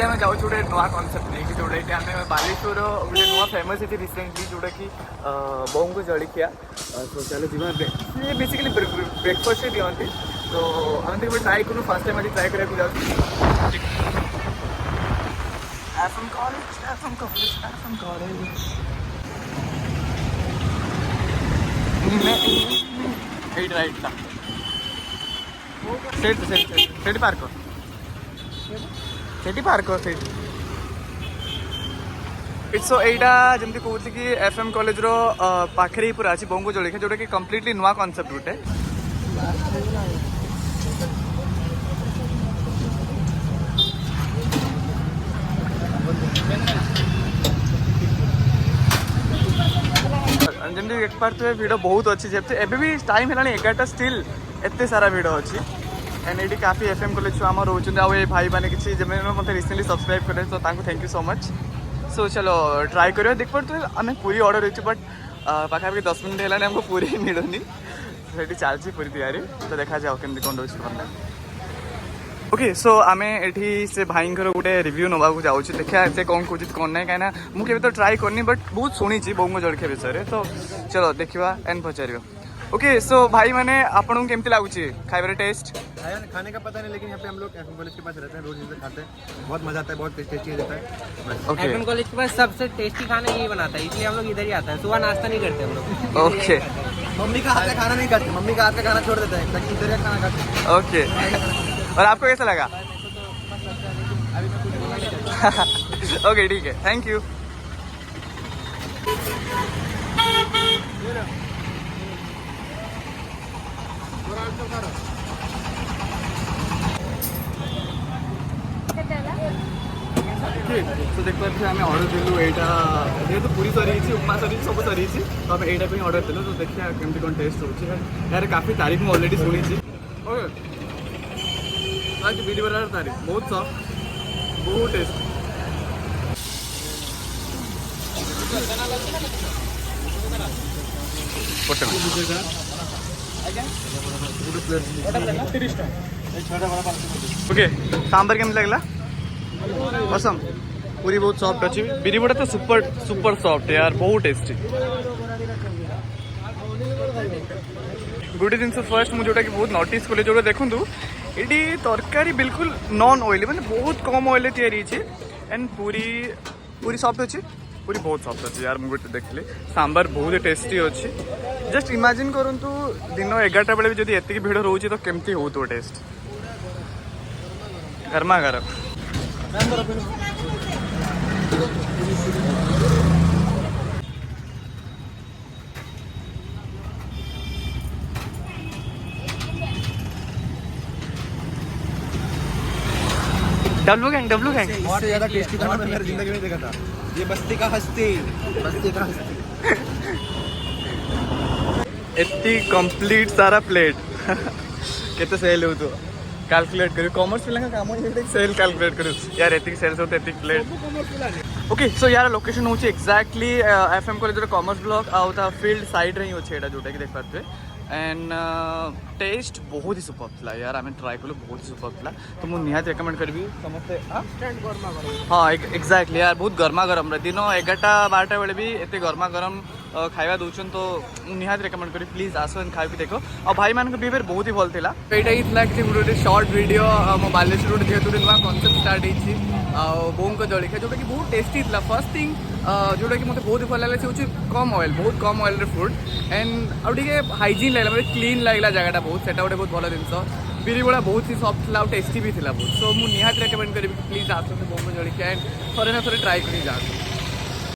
आम जाऊँ गोटे नुआ कनसेप्ट नहीं जोटा कि आम बालेश्वर गोटे नुआ फेमस है रिसेंटली जोटा कि बोंग जलिखिया तो चलो जी बेसिकली ब्रेकफास्ट दिखती तो आम तो ट्राए करूँ फर्स्ट टाइम आज ट्राए कराया जाऊँ राइट से पार्क से पार्क से सो यहाँ जमी कहते कि एफएम कॉलेज रो पाखे ही पूरा अच्छी बोंगो जलिखिया जोटा कि कम्प्लीटली नुआ कनसेप्ट गोटे जमी देख पारे भिड़ बहुत अच्छी एबे भी टाइम है 11टा स्टिल एत सारा भिड़ अच्छी एंड ये काफी एफएम कॉलेज छुआ आम रोच भाई मैंने किसी मतलब रिसेंटली सब्सक्राइब करें तो thank you so much so चलो ट्राई करिए देख पारे आम पूरी ऑर्डर होती बट पाखापाखि 10 मिनट है हमको पूरी ही मिलूनी से चलती पूरी तैयारी तो देखा जाओ केमती कौन रोच करना ओके सो आम ये से भाई गोटे रिव्यू नवा जाऊँ देखा से कौन कौन कौन ना कहीं मुझे तो ट्राई करनी बट बहुत शुणी बोंगो जलिखिया विषय तो चलो देखा एंड पचार ओके सो भाई मैंने आपको केमती लगुच खाइबार टेस्ट खाने का पता नहीं लेकिन यहाँ पे हम लोग एफएम कॉलेज के पास रहते हैं रोज इधर खाते हैं बहुत मजा आता है बहुत टेस्टी रहता है एफएम कॉलेज के पास सबसे टेस्टी खाना यही बनाता है इसलिए हम लोग इधर ही आते हैं सुबह नाश्ता नहीं करते हम लोग ओके मम्मी का हाथ का खाना नहीं खाते मम्मी का हाथ का खाना छोड़ देता है ताकि इधर का खाना खाते हैं ओके और आपको कैसा लगा ओके ठीक है थैंक यू तो देख पारे आम अर्डर देलु यहाँ जेहतु पूरी सरी उपमा सरी सब सरी तो आम यहाँ ऑर्डर देलु तो देखिए केमती कौन टेस्ट हो यार काफी तारीफ मुझे ऑलरेडी शुणी आज बिरी बरार तारीफ बहुत सॉफ्ट बहुत टेस्ट ओके सांबर केमती लगला कसम पूरी बहुत सॉफ्ट अच्छी बिरी बड़ा तो सुपर सुपर सॉफ्ट यार बहुत टेस्टी गोटे जिन फर्स्ट मुझे जोटा कि बहुत नोटिस कले जो देखूँ ये तरकारी बिल्कुल नॉन ऑयली मैंने बहुत कम ऑयल तैयारी एंड पूरी पूरी सॉफ्ट अच्छी पूरी बहुत सॉफ्ट अच्छी यार मुझे देखली सांबर बहुत टेस्टी अच्छी जस्ट इमेजिन करूँ दिन 11टा बेले भी जब एति भिड़ रोचे तो केमती हो तो टेस्ट गरमा गरम डब्लू गैंग बहुत ज्यादा टेस्टी खाना मैंने मेरी जिंदगी में देखा था ये बस्ती का हस्ती एत्ती कंप्लीट सारा प्लेट केते सेल हो तो कैलकुलेट करियो कॉमर्स पिला काम हो सेल कैलकुलेट करियो यार एतिक सेल्स होते एतिक प्लेट ओके सो यार लोकेशन होची एक्जैक्टली एफएम कॉलेज रो कॉमर्स ब्लॉक आउ ता फील्ड साइड रे ही होची एटा जोटा कि देख पाते एंड टेस्ट बहुत ही सुपर था यार आम ट्राए कलु बहुत ही सुपर था तो मुझे निहाती रेकमेंड करी समस्ते हाँ एक्जाक्टली यार बहुत गर्मा गरम दिन 11टा 12टा बेले भी एत गर्मा गरम खाଇବା दौन तो निहाती रेकमेंड करी प्लीज आस खाई देखो और भाई मान बिहेवियर बहुत ही भल था यहाँ कि गोटे सर्ट वीडियो मो बालेश्वर जेहतु नुआ कनसेप्ट स्टार्ट होती बोंग जलिखिया जोटा कि बहुत टेस्टी था फर्स्ट थिंग जोटा कि मतलब बहुत ही भल लगे से कम ऑयल बहुत कम ऑयल फूड एंड आगे हाइजीन लगे मतलब क्लीन लगला जगह बहुत से गोटे बहुत भल जिन बिरी बड़ा बहुत ही सॉफ्ट था टेस्टी भी था बहुत सो मुझे निहाती रेकमेंड करी प्लीज आसते बोंग जलिखिया एंड थोड़े ना थोड़े ट्राए कर जाते